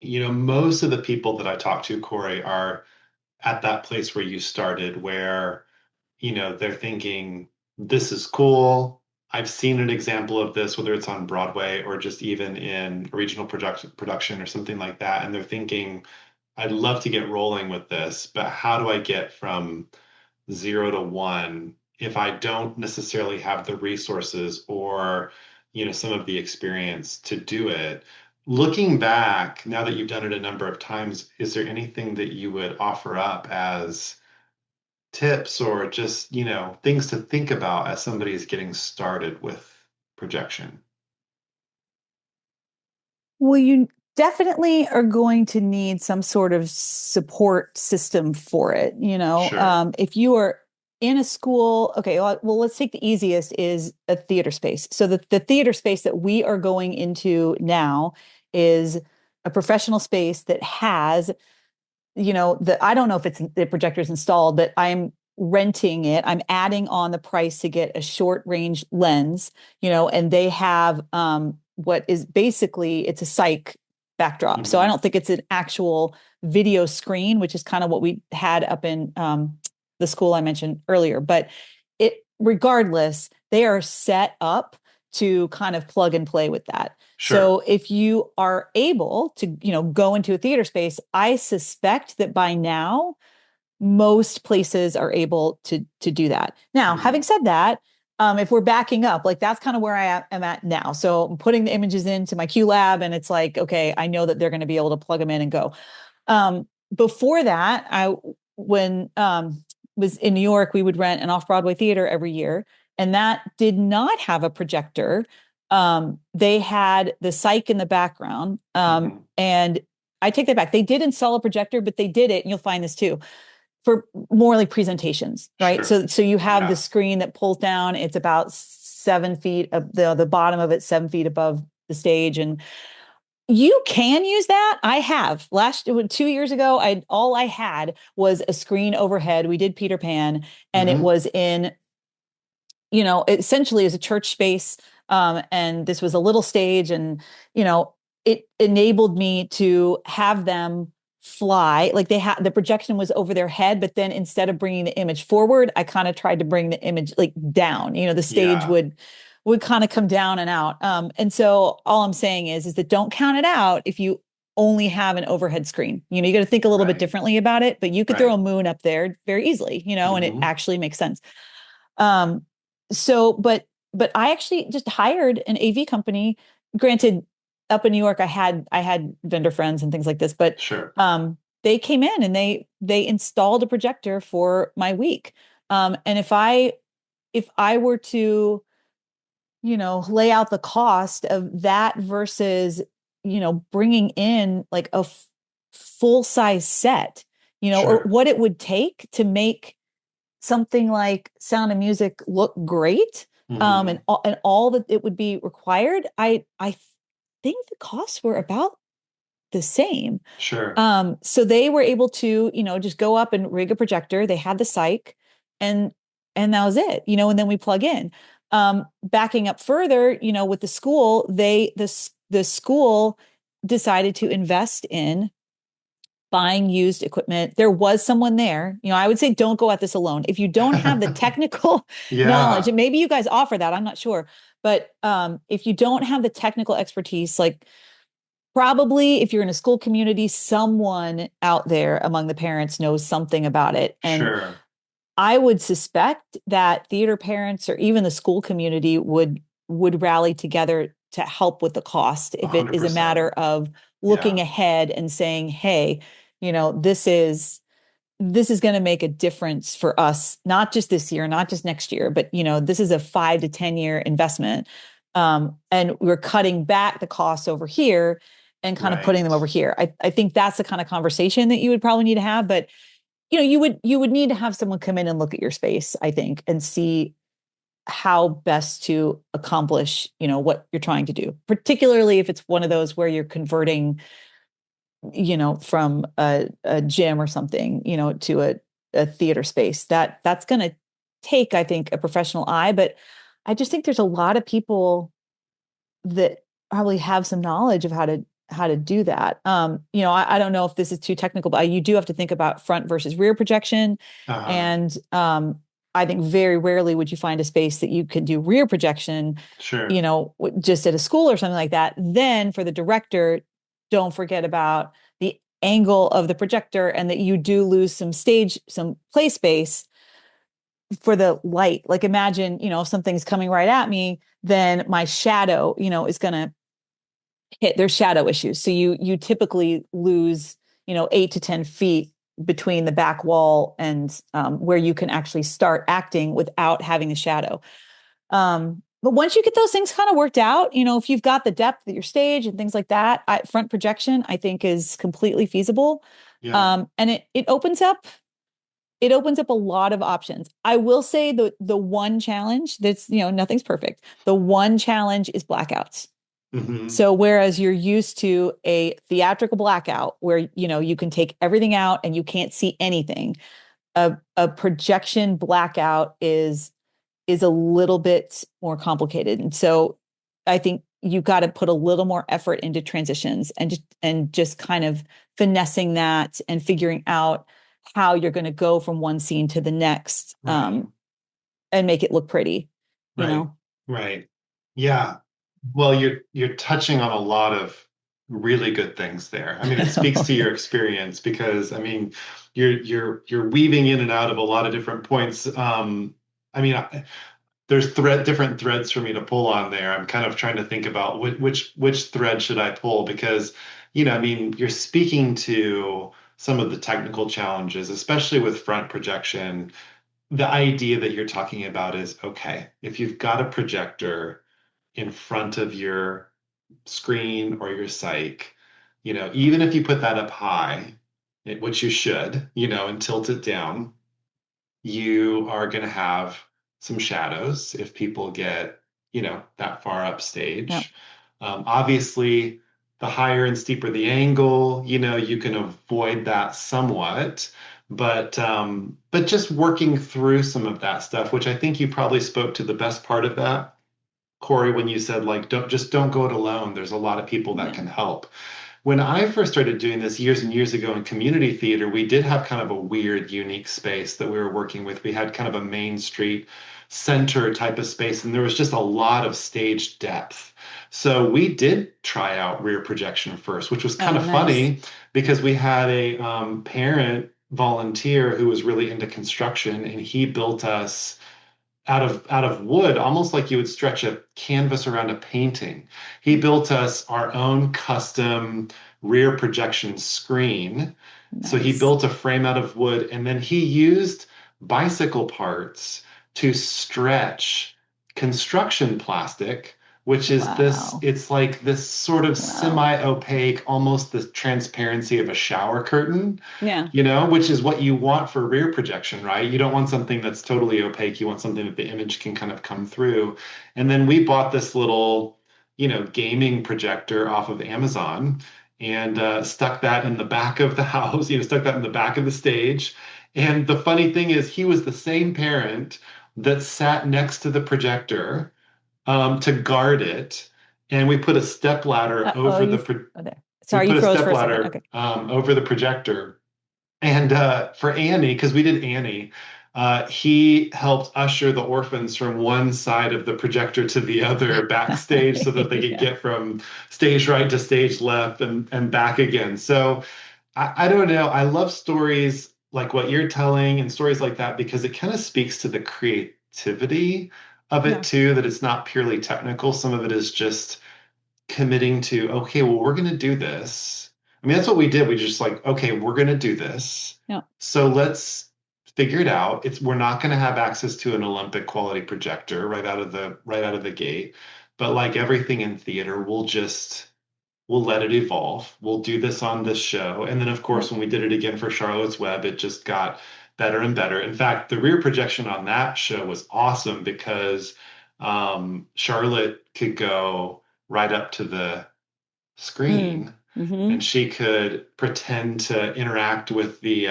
most of the people that I talk to, Corey, are at that place where you started, where, they're thinking, this is cool. I've seen an example of this, whether it's on Broadway or just even in a regional production or something like that. And they're thinking, I'd love to get rolling with this, but how do I get from 0 to 1 if I don't necessarily have the resources or, some of the experience to do it? Looking back, now that you've done it a number of times, is there anything that you would offer up as tips or just, things to think about as somebody is getting started with projection? Well, you definitely are going to need some sort of support system for it. Sure. If you are in a school, okay, well, let's take the easiest is a theater space. So the theater space that we are going into now is a professional space that has, I don't know if it's the projector's installed, but I'm renting it. I'm adding on the price to get a short range lens, and they have what is basically it's a psych backdrop. So I Hmm. don't think it's an actual video screen, which is kind of what we had up in the school I mentioned earlier. But regardless, they are set up to kind of plug and play with that. Sure. So if you are able to, go into a theater space, I suspect that by now most places are able to do that. Now, having Hmm. said that, if we're backing up, like that's kind of where am at now. So I'm putting the images into my Q lab, and it's like, okay, I know that they're going to be able to plug them in and go. Before that, I when was in New York, we would rent an off-Broadway theater every year, and that did not have a projector. They had the psych in the background, Hmm. and I take that back. They did install a projector, but they did it, and you'll find this too, for more like presentations, right? Sure. So you have the Yeah. screen that pulls down. It's about 7 feet of the bottom of it, 7 feet above the stage, and you can use that. I have 2 years ago. I all I had was a screen overhead. We did Peter Pan, and it Hmm. was in, essentially as a church space. And this was a little stage, and it enabled me to have them fly. Like they had the projection was over their head, but then instead of bringing the image forward, I kind of tried to bring the image like down. The stage Yeah. would kind of come down and out. And so all I'm saying is that don't count it out if you only have an overhead screen. You got to think a little bit Right. differently about it, but you could throw Right. a moon up there very easily, and it Hmm. actually makes sense. Um, but I actually just hired an AV company. Granted, up in New York, I had vendor friends and things like this, but Sure. they came in and they installed a projector for my week. And if I were to, lay out the cost of that versus, bringing in like a full size set, or Sure. what it would take to make something like Sound of Music look great, and Hmm. all that it would be required, I think the costs were about the same. Sure. So they were able to, just go up and rig a projector. They had the psych, and that was it, and then we plug in. Backing up further, with the school, the school decided to invest in buying used equipment. There was someone there. I would say don't go at this alone. If you don't have the technical knowledge, Yeah. and maybe you guys offer that, I'm not sure. But if you don't have the technical expertise, like probably if you're in a school community, someone out there among the parents knows something about it. And Sure. I would suspect that theater parents or even the school community would rally together to help with the cost A if it hundred is a matter percent. of looking Yeah. ahead and saying, hey, this is going to make a difference for us, not just this year, not just next year, but this is a 5 to 10 year investment. And we're cutting back the costs over here and kind of putting them Right. over here. I think that's the kind of conversation that you would probably need to have. But you would need to have someone come in and look at your space, I think, and see how best to accomplish, what you're trying to do, particularly if it's one of those where you're converting, from a gym or something, to a theater space. That's going to take, I think, a professional eye. But I just think there's a lot of people that probably have some knowledge of how to how to do that. I don't know if this is too technical, but you do have to think about front versus rear projection. Uh-huh. And I think very rarely would you find a space that you can do rear projection, Sure. just at a school or something like that. Then for the director, don't forget about the angle of the projector and that you do lose some play space for the light. Like imagine, if something's coming right at me, then my shadow, is going to hit. There's shadow issues. So you typically lose, 8 to 10 feet between the back wall and where you can actually start acting without having the shadow. But once you get those things kind of worked out, if you've got the depth of your stage and things like that, front projection, I think is completely feasible. Yeah. And it opens up a lot of options. I will say the one challenge that's, nothing's perfect. The one challenge is blackouts. Hmm. So whereas you're used to a theatrical blackout where, you can take everything out and you can't see anything, a projection blackout is a little bit more complicated. And so I think you've got to put a little more effort into transitions and just kind of finessing that and figuring out how you're going to go from one scene to the next, Right. and make it look pretty, you Right. know? Right. Yeah. Well, you're touching on a lot of really good things there. I mean, it speaks to your experience because I mean, you're weaving in and out of a lot of different points. I mean, there's different threads for me to pull on there. I'm kind of trying to think about which thread should I pull because, I mean, you're speaking to some of the technical challenges, especially with front projection. The idea that you're talking about is okay, if you've got a projector in front of your screen or your psych, even if you put that up high, which you should, and tilt it down, you are going to have some shadows if people get, that far up Yeah. stage. Obviously, the higher and steeper the angle, you can avoid that somewhat. But just working through some of that stuff, which I think you probably spoke to the best part of that, Corey, when you said like don't go it alone. There's a lot of people that Yeah. can help. When I first started doing this years and years ago in community theater, we did have kind of a weird, unique space that we were working with. We had kind of a main street center type of space, and there was just a lot of stage depth. So we did try out rear projection first, which was kind Oh, of nice. funny because we had a parent volunteer who was really into construction, and he built us out of wood, almost like you would stretch a canvas around a painting. He built us our own custom rear projection screen. So he Nice. built a frame out of wood, and then he used bicycle parts to stretch construction plastic, which is this, Wow. it's like this sort of Wow. semi-opaque, almost the transparency of a shower curtain, Yeah. which is what you want for rear projection, right? You don't want something that's totally opaque. You want something that the image can kind of come through. And then we bought this little, gaming projector off of Amazon and stuck that in the back of the house, stuck that in the back of the stage. And the funny thing is, he was the same parent that sat next to the projector to guard it. And we put a step ladder Oh, over oh, there. we Sorry, you put a froze step for a second. ladder Okay. over the projector and for Annie, because we did Annie, he helped usher the orphans from one side of the projector to the other backstage so that they could Yeah. get from stage right to stage left and back again. So I don't know. I love stories like what you're telling and stories like that because it kind of speaks to the creativity of it Yeah. too, that it's not purely technical. Some of it is just committing to, okay, well, we're going to do this. I mean, that's what we did. We just like, okay, we're going to do this. Yeah. So let's figure it out. We're not going to have access to an Olympic quality projector right out of the gate. But like everything in theater, we'll let it evolve. We'll do this on this show. And then of Yeah. course, when we did it again for Charlotte's Web, it just got better and better. In fact, the rear projection on that show was awesome because Charlotte could go right up to the Mm. screen Hmm. and she could pretend to interact with the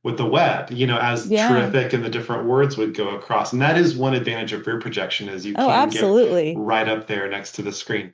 web, as Yeah. terrific and the different words would go across. And that is one advantage of rear projection is you Oh, can get absolutely. right up there next to the screen.